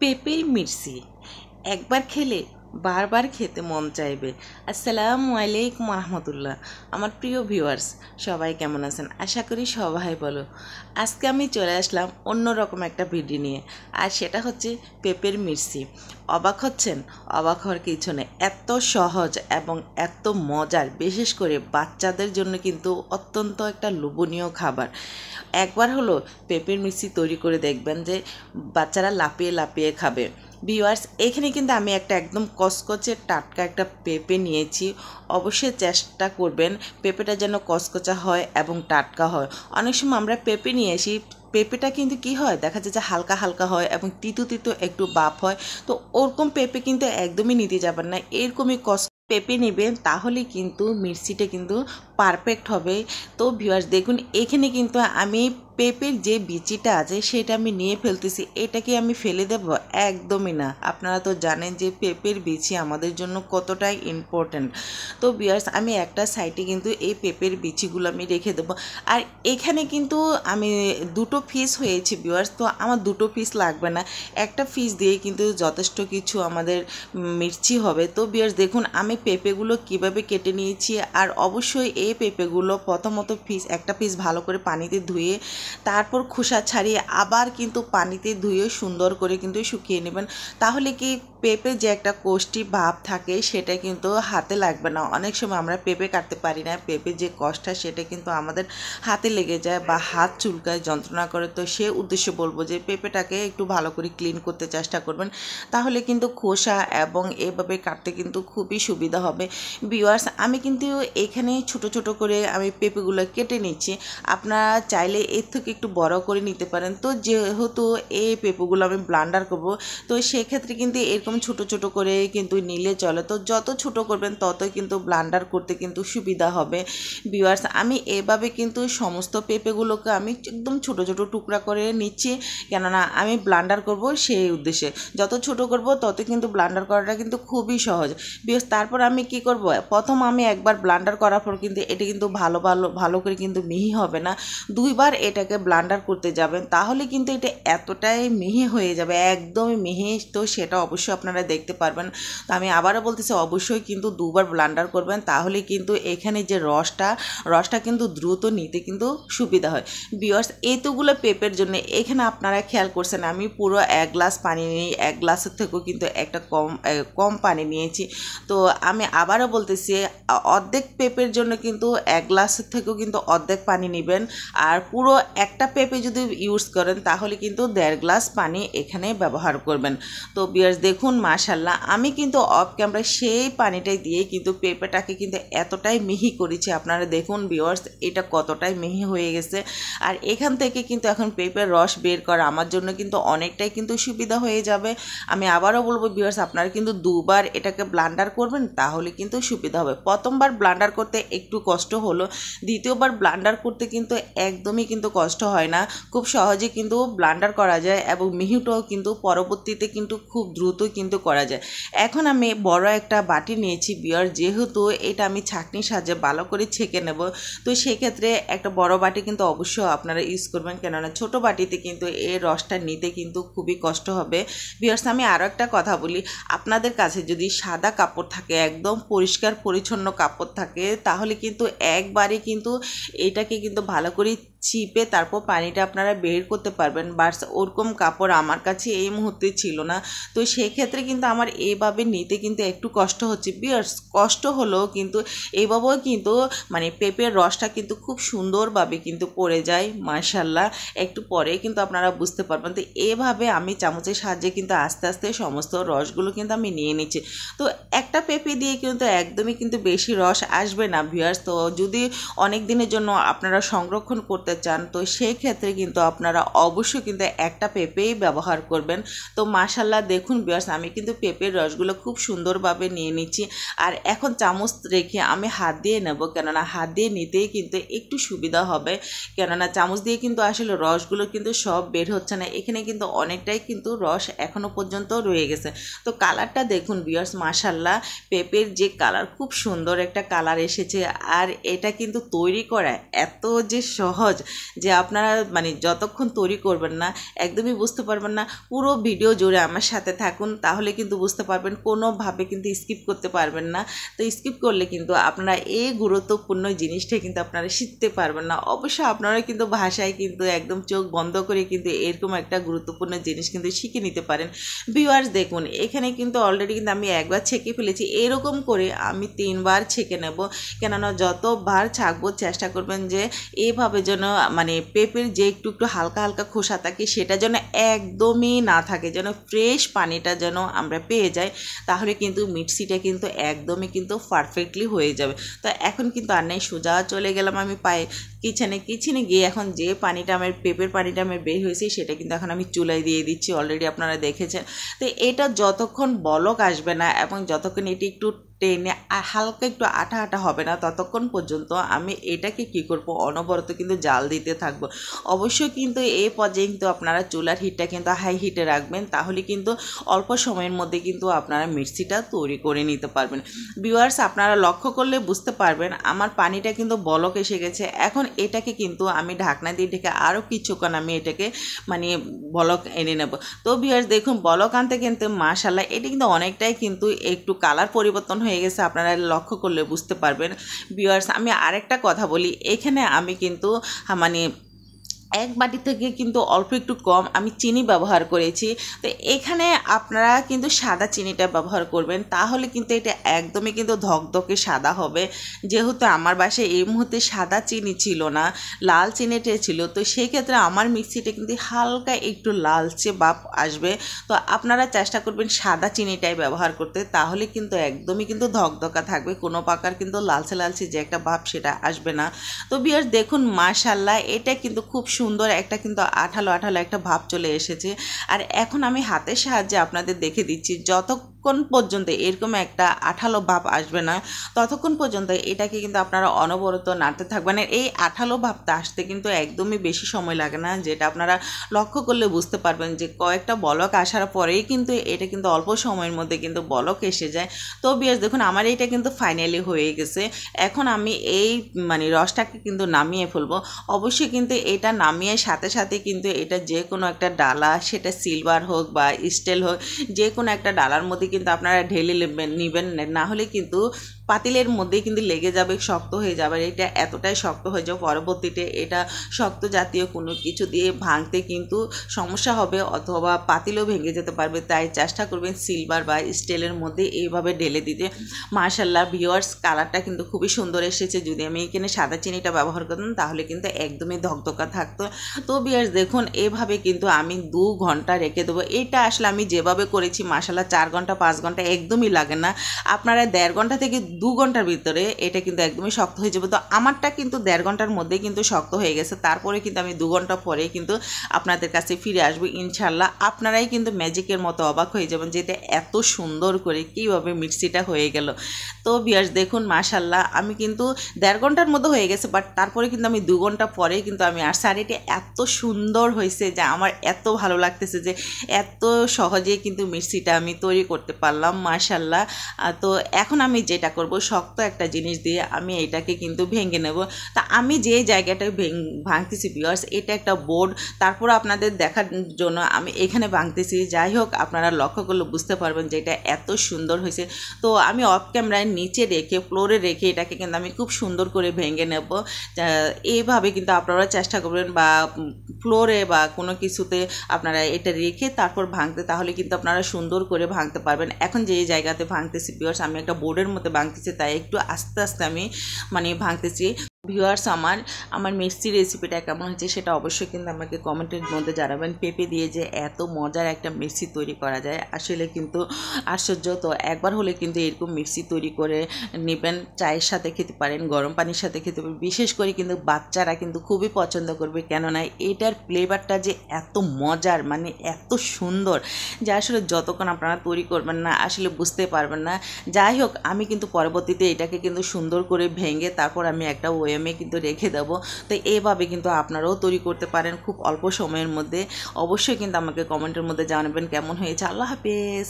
পেঁপের মির্চি একবার খেলে বারবার খেতে মন চাইবে। আসসালামু আলাইকুম রহমতুল্লাহ। আমার প্রিয় ভিউয়ার্স, সবাই কেমন আছেন? আশা করি সবাই বলো। আজকে আমি চলে আসলাম অন্যরকম একটা ভিডিও নিয়ে, আর সেটা হচ্ছে পেঁপের মির্চি। অবাক হচ্ছেন? অবাক হওয়ার কিছু নেই, এত সহজ এবং এত মজার, বিশেষ করে বাচ্চাদের জন্য কিন্তু অত্যন্ত একটা লোভনীয় খাবার। একবার হলো পেঁপের মিষ্টি তৈরি করে দেখবেন যে বাচ্চারা লাফিয়ে লাফিয়ে খাবে। ভিউয়ার্স, এখানে কিন্তু আমি একটা একদম কচকচে টাটকা একটা পেঁপে নিয়েছি। অবশ্যই চেষ্টা করবেন পেঁপেটা যেন কচকচা হয় এবং টাটকা হয়। অনেক সময় আমরা পেঁপে নিয়ে আসি, পেঁপেটা কিন্তু কি হয়, দেখা যায় যে হালকা হালকা হয় এবং তিতো তিতো একটু ভাব হয়। তো ওরকম পেঁপে কিন্তু একদমই নিতে যাবেন না, এরকমই পেঁপে নেবেন, তাহলে কিন্তু মির্চিটা কিন্তু পারফেক্ট হবে। তো ভিউয়ার্স দেখুন, এখানে কিন্তু আমি পেঁপের যে বিচিটা আছে সেটা আমি নিয়ে ফেলতেছি। এটাকে আমি ফেলে দেব? একদমই না। আপনারা তো জানেন যে পেঁপের বিচি আমাদের জন্য কতটাই ইম্পর্ট্যান্ট। তো ভিউয়ার্স, আমি একটা সাইডে কিন্তু এই পেঁপের বিচিগুলো আমি রেখে দেবো। আর এখানে কিন্তু আমি দুটো পিস হয়েছে ভিউয়ার্স, তো আমার দুটো পিস লাগবে না, একটা পিস দিয়ে কিন্তু যথেষ্ট কিছু আমাদের মির্চি হবে। তো ভিউয়ার্স দেখুন, আমি পেঁপেগুলো কিভাবে কেটে নিয়েছি। আর অবশ্যই এই পেঁপেগুলো প্রথমত একটা পিস ভালো করে পানিতে ধুয়ে তারপর খোসা ছাড়িয়ে আবার কিন্তু পানিতে ধুয়ে সুন্দর করে কিন্তু শুকিয়ে নেবেন। তাহলে কি পেঁপে যে একটা কোষ্টি ভাব থাকে সেটা কিন্তু হাতে লাগবে না। অনেক সময় আমরা পেঁপে কাটতে পারি না, পেঁপে যে কষ্টটা সেটা কিন্তু আমাদের হাতে লেগে যায় বা হাত চুলকায়, যন্ত্রণা করে। তো সে উদ্দেশ্যে বলবো যে পেঁপেটাকে একটু ভালো করে ক্লিন করতে চেষ্টা করবেন, তাহলে কিন্তু খোসা এবং এভাবে কাটতে কিন্তু খুবই সুবিধা হবে। ভিউয়ার্স, আমি কিন্তু এখানে ছোট ছোট করে আমি পেঁপেগুলো কেটে নিচ্ছি। আপনারা চাইলে এর থেকে একটু বড় করে নিতে পারেন। তো যেহেতু এই পেঁপেগুলো আমি ব্লান্ডার করব, তো সেক্ষেত্রে কিন্তু এরকম ছোট ছোট করে কিন্তু নিলে চলে। তো যত ছোট করবেন ততই কিন্তু ব্লান্ডার করতে কিন্তু সুবিধা হবে। ভিউয়ার্স, আমি এভাবে কিন্তু সমস্ত পেঁপেগুলোকে আমি একদম ছোট ছোট টুকরা করে নিচ্ছি, কেননা আমি ব্লান্ডার করব সেই উদ্দেশ্যে। যত ছোট করব তত কিন্তু ব্লান্ডার করাটা কিন্তু খুবই সহজ। তারপর আমি কি করব, প্রথম আমি একবার ব্লান্ডার করার পর কিন্তু এটা কিন্তু ভালো করে কিন্তু মিহি হবে না, দুইবার এটাকে ব্লান্ডার করতে যাবেন, তাহলে কিন্তু এটা এতটাই মিহি হয়ে যাবে, একদমই মিহি। তো সেটা অবশ্যই আপনারা দেখতে পারবেন। তো আমি আবারও বলতেছি, অবশ্যই কিন্তু দুবার ব্লান্ডার করবেন, তাহলে কিন্তু এখানে যে রসটা কিন্তু দ্রুত নিতে কিন্তু সুবিধা হয়। ভিউয়ার্স, এতগুলো পেঁপের জন্য এখানে আপনারা খেয়াল করছেন আমি পুরো 1 গ্লাস পানি নিই, 1 গ্লাসের থেকেও কিন্তু একটা কম পানি নিয়েছি। তো আমি আবারও বলতেছি, অর্ধেক পেঁপের জন্য কিন্তু 1 গ্লাসের থেকেও কিন্তু অর্ধেক পানি নেবেন। আর পুরো একটা পেঁপে যদি ইউজ করেন তাহলে কিন্তু 1.5 গ্লাস পানি এখানে ব্যবহার করবেন। তো ভিউয়ার্স দেখুন, মাশাআল্লাহ, আমি কিন্তু অফ ক্যামেরায় সেই পানিটাই দিয়ে কিন্তু পেঁপেটাকে কিন্তু এতটাই মিহি করেছি। আপনারা দেখুন ভিউয়ার্স, এটা কতটাই মিহি হয়ে গেছে। আর এখান থেকে কিন্তু এখন পেঁপের রস বের করা আমার জন্য কিন্তু অনেকটাই কিন্তু সুবিধা হয়ে যাবে। আমি আবারও বলবো ভিউয়ার্স, আপনারা কিন্তু দুবার এটাকে ব্লান্ডার করবেন, তাহলে কিন্তু সুবিধা হবে। প্রথমবার ব্লান্ডার করতে একটু কষ্ট হলো, দ্বিতীয়বার ব্লান্ডার করতে কিন্তু একদমই কিন্তু কষ্ট হয় না, খুব সহজে কিন্তু ব্লান্ডার করা যায় এবং মিহিটাও কিন্তু পরবর্তীতে কিন্তু খুব দ্রুত কিন্তু করা যায়। এখন আমি বড় একটা বাটি নিয়েছি ভিউয়ার্স, যেহেতু এটা আমি ছাঁকনির সাহায্যে ভালো করে ছেঁকে নেব, তো সেক্ষেত্রে একটা বড় বাটি কিন্তু অবশ্যই আপনারা ইউজ করবেন, কেননা ছোট বাটিতে কিন্তু এই রসটা নিতে কিন্তু খুবই কষ্ট হবে। ভিউয়ার্স, আমি আরও একটা কথা বলি, আপনাদের কাছে যদি সাদা কাপড় থাকে, একদম পরিষ্কার পরিচ্ছন্ন কাপড় থাকে, তাহলে কিন্তু একবারে কিন্তু এটাকে কিন্তু ভালো করে চিপে তারপর পানিটা আপনারা বের করতে পারবেন। বাট ওরকম কাপড় আমার কাছে এই মুহূর্তে ছিল না, তো সেই ক্ষেত্রে কিন্তু আমার এইভাবে নিতে কিন্তু একটু কষ্ট হচ্ছে। ভিউয়ার্স, কষ্ট হলেও কিন্তু এইভাবেও কিন্তু মানে পেঁপের রসটা কিন্তু খুব সুন্দরভাবে কিন্তু পড়ে যায়, মাশাআল্লাহ। একটু পরে কিন্তু আপনারা বুঝতে পারবেন। তো এভাবে আমি চামচের সাহায্যে কিন্তু আস্তে আস্তে সমস্ত রসগুলো কিন্তু আমি নিয়ে নিচ্ছি। তো একটা পেঁপে দিয়ে কিন্তু একদমই কিন্তু বেশি রস আসবে না ভিউয়ার্স। তো যদি অনেক দিনের জন্য আপনারা সংরক্ষণ করতে চান, তো সেই ক্ষেত্রে কিন্তু আপনারা অবশ্যই কিন্তু একটা পেঁপেই ব্যবহার করবেন। তো মাশাআল্লাহ দেখুন ভিউয়ার্স, আমি কিন্তু পেঁপের রসগুলো খুব সুন্দরভাবে নিয়ে নিচ্ছি। আর এখন চামচ রেখে আমি হাত দিয়ে নেব, কেননা হাত দিয়ে নিতেই কিন্তু একটু সুবিধা হবে, কেননা চামচ দিয়ে কিন্তু আসলে রসগুলো কিন্তু সব বের হচ্ছে না, এখানে কিন্তু অনেকটাই কিন্তু রস এখনো পর্যন্ত রয়ে গেছে। তো কালারটা দেখুন ভিউয়ার্স, মাশাআল্লাহ, পেঁপের যে কালার, খুব সুন্দর একটা কালার এসেছে। আর এটা কিন্তু তৈরি করা এত যে সহজ, সহজ যে আপনারা মানে যতক্ষণ তৈরি করবেন না একদমই বুঝতে পারবেন না। পুরো ভিডিও জুড়ে আমার সাথে থাকুন, তাহলে কিন্তু বুঝতে পারবেন, কোনোভাবে কিন্তু স্কিপ করতে পারবেন না। তো স্কিপ করলে কিন্তু আপনারা এই গুরুত্বপূর্ণ জিনিসটা কিন্তু আপনারা শিখতে পারবেন না। অবশ্যই আপনারা কিন্তু ভাষায় কিন্তু একদম চোখ বন্ধ করে কিন্তু এরকম একটা গুরুত্বপূর্ণ জিনিস কিন্তু শিখে নিতে পারেন। ভিউয়ার্স দেখুন, এখানে কিন্তু অলরেডি কিন্তু আমি একবার ছেঁকে ফেলেছি। এরকম করে আমি 3 বার ছেঁকে নেব, কেননা যতবার ছাঁকবো চেষ্টা করবেন যে এভাবে যেন মানে পেঁপের যে একটু একটু হালকা হালকা খোসা থাকে সেটা যেন একদমই না থাকে, যেন ফ্রেশ পানিটা যেন আমরা পেয়ে যাই, তাহলে কিন্তু মিক্সিটা কিন্তু একদমই কিন্তু পারফেক্টলি হয়ে যাবে। তো এখন কিন্তু আর নেই, সোজা চলে গেলাম আমি কিচেনে গিয়ে এখন যে পানিটা আমার পেঁপের পানিটা আমার বের হয়েছে সেটা কিন্তু এখন আমি চুলায় দিয়ে দিচ্ছি, অলরেডি আপনারা দেখেছেন। তো এটা যতক্ষণ বলক আসবে না এবং যতক্ষণ এটি একটু টেনে হালকা একটু আঠা আঠা হবে না, ততক্ষণ পর্যন্ত আমি এটাকে কি করব, অনবরত কিন্তু জাল দিতে থাকবো। অবশ্যই কিন্তু এই পর্যায়ে কিন্তু আপনারা চুলার হিটটা কিন্তু হাই হিটে রাখবেন, তাহলে কিন্তু অল্প সময়ের মধ্যে কিন্তু আপনারা মিক্সিটা তৈরি করে নিতে পারবেন। ভিউয়ার্স আপনারা লক্ষ্য করলে বুঝতে পারবেন আমার পানিটা কিন্তু বলক এসে গেছে। এখন এটাকে কিন্তু আমি ঢাকনা দিয়ে ঢেকে আরও কিছুক্ষণ আমি এটাকে মানে বলক এনে নেব। তো ভিউয়ার্স দেখুন, বলক আনতে কিন্তু মাশাআল্লাহ এটা কিন্তু অনেকটাই কিন্তু একটু কালার পরিবর্তন হয়ে গেছে, আপনারা লক্ষ্য করলে বুঝতে পারবেন। ভিউয়ার্স আমি আরেকটা কথা বলি, এখানে আমি কিন্তু মানে 1 বাটি থেকে কিন্তু অল্প একটু কম আমি চিনি ব্যবহার করেছি। তো এখানে আপনারা কিন্তু সাদা চিনিটা ব্যবহার করবেন, তাহলে কিন্তু এটা একদমই কিন্তু ধকধকে সাদা হবে। যেহেতু আমার বাসায় এই মুহূর্তে সাদা চিনি ছিল না, লাল চিনিটা ছিল, তো সেই ক্ষেত্রে আমার মিক্সিটা কিন্তু হালকা একটু লালচে ভাব আসবে। তো আপনারা চেষ্টা করবেন সাদা চিনিটাই ব্যবহার করতে, তাহলে কিন্তু একদমই কিন্তু ধকধকা থাকবে, কোনো প্রকার কিন্তু লালচে লালচে যে একটা ভাব সেটা আসবে না। তো ভিউয়ার্স দেখুন মাশাআল্লাহ এটা কিন্তু খুব সুন্দর একটা কিন্তু আঠালো আঠালো একটা ভাব চলে এসেছে। আর এখন আমি হাতের সাহায্যে আপনাদের দেখে দিচ্ছি, যতক্ষণ পর্যন্ত এরকম একটা আঠালো ভাব আসবে না ততক্ষণ পর্যন্ত এটাকে কিন্তু আপনারা অনবরত নাড়তে থাকবেন। আর এই আঠালো ভাবটা আসতে কিন্তু একদমই বেশি সময় লাগে না, যেটা আপনারা লক্ষ্য করলে বুঝতে পারবেন যে কয়েকটা বলক আসার পরেই কিন্তু এটা কিন্তু অল্প সময়ের মধ্যে কিন্তু বলক এসে যায়। তো বিয়াস দেখুন আমার এটা কিন্তু ফাইনালি হয়ে গেছে। এখন আমি এই মানে রসটাকে কিন্তু নামিয়ে ফেলবো। অবশ্যই কিন্তু এটা নামিয়ে সাথে সাথে কিন্তু এটা যে কোনো একটা ডালা, সেটা সিলভার হোক বা স্টিল হোক, যে কোনো একটা ডালার মধ্যে কিন্তু আপনারা ঢেলে নেবেন, না হলে কিন্তু পাতিলের মধ্যেই কিন্তু লেগে যাবে, শক্ত হয়ে যাবে। এটা এতটাই শক্ত হয়ে যাবে পরবর্তীতে এটা শক্ত জাতীয় কোনো কিছু দিয়ে ভাঙতে কিন্তু সমস্যা হবে, অথবা পাতিলও ভেঙে যেতে পারবে। তাই চেষ্টা করবেন সিলভার বা স্টিলের মধ্যে এইভাবে ঢেলে দিতে। মাশাআল্লাহ ভিউয়ার্স কালারটা কিন্তু খুবই সুন্দর এসেছে। যদি আমি এখানে সাদা চিনিটা ব্যবহার করতাম তাহলে কিন্তু একদমই ধকধকা থাকতো। তো ভিউয়ার্স দেখুন এভাবে কিন্তু আমি 2 ঘন্টা রেখে দেবো। এটা আসলে আমি যেভাবে করেছি মাশাআল্লাহ 4 ঘন্টা 5 ঘন্টা একদমই লাগে না। আপনারা 1.5 ঘন্টা থেকে 2 ঘন্টার ভিতরে এটা কিন্তু একদমই শক্ত হয়ে যাবে। তো আমারটা কিন্তু 1.5 ঘন্টার মধ্যেই কিন্তু শক্ত হয়ে গেছে। তারপরে কিন্তু আমি 2 ঘন্টা পরে কিন্তু আপনাদের কাছে ফিরে আসবো ইনশাআল্লাহ। আপনারাই কিন্তু ম্যাজিকের মতো অবাক হয়ে যাবেন যে এটা এত সুন্দর করে কীভাবে মিক্সিটা হয়ে গেল। তো ভিউয়ার্স দেখুন মাশাআল্লাহ আমি কিন্তু 1.5 ঘন্টার মতো হয়ে গেছে, বাট তারপরে কিন্তু আমি 2 ঘন্টা পরে কিন্তু আমি আর শাড়িটা এত সুন্দর হয়েছে যে আমার এত ভালো লাগতেছে যে এত সহজেই কিন্তু মিক্সিটা আমি তৈরি করতে পারলাম মাশাআল্লাহ। তো এখন আমি যেটা করব, শক্ত একটা জিনিস দিয়ে আমি এটাকে কিন্তু ভেঙে নেব। তা আমি যে জায়গাটায় ভাঙতেছি ভিউয়ার্স এটা একটা বোর্ড, তারপর আপনাদের দেখার জন্য আমি এখানে ভাঙতেছি। যাই হোক আপনারা লক্ষ্য করলে বুঝতে পারবেন যে এটা এত সুন্দর হয়েছে। তো আমি অফ ক্যামেরায় নিচে রেখে ফ্লোরে রেখে এটাকে কিন্তু আমি খুব সুন্দর করে ভেঙে নেব। এইভাবে কিন্তু আপনারা চেষ্টা করবেন, বা ফ্লোরে বা কোনো কিছুতে আপনারা এটা রেখে তারপর ভাঙতে, তাহলে কিন্তু আপনারা সুন্দর করে ভাঙতে পারবেন। এখন যে জায়গাতে ভাঙতেছি ভিউয়ার্স আমি একটা বোর্ডের মধ্যে ভাঙতেছি, তাই একটু আস্তে আস্তে আমি মানে ভাঙতেছি। ভিউয়ার্স আমার মিষ্টি রেসিপিটা কেমন হচ্ছে সেটা অবশ্যই কিন্তু আমাকে কমেন্টের মধ্যে জানাবেন। পেঁপে দিয়ে যে এত মজার একটা মিষ্টি তৈরি করা যায় আসলে কিন্তু আশ্চর্য। তো একবার হলে কিন্তু এরকম মিষ্টি তৈরি করে নেবেন, চায়ের সাথে খেতে পারেন, গরম পানির সাথে খেতে পারেন। বিশেষ করে কিন্তু বাচ্চারা কিন্তু খুবই পছন্দ করবে, কেননা এটার ফ্লেভারটা যে এত মজার মানে এত সুন্দর যে আসলে যতক্ষণ আপনারা তৈরি করবেন না আসলে বুঝতে পারবেন না। যাই হোক আমি কিন্তু পরবর্তীতে এটাকে কিন্তু সুন্দর করে ভেঙে তারপর আমি একটা ওয়েমে কিন্তু রেখে দেবো। তো এইভাবে কিন্তু আপনারাও তৈরি করতে পারেন খুব অল্প সময়ের মধ্যে। অবশ্যই কিন্তু আমাকে কমেন্টের মধ্যে জানাবেন কেমন হয়েছে। আল্লাহ হাফেজ।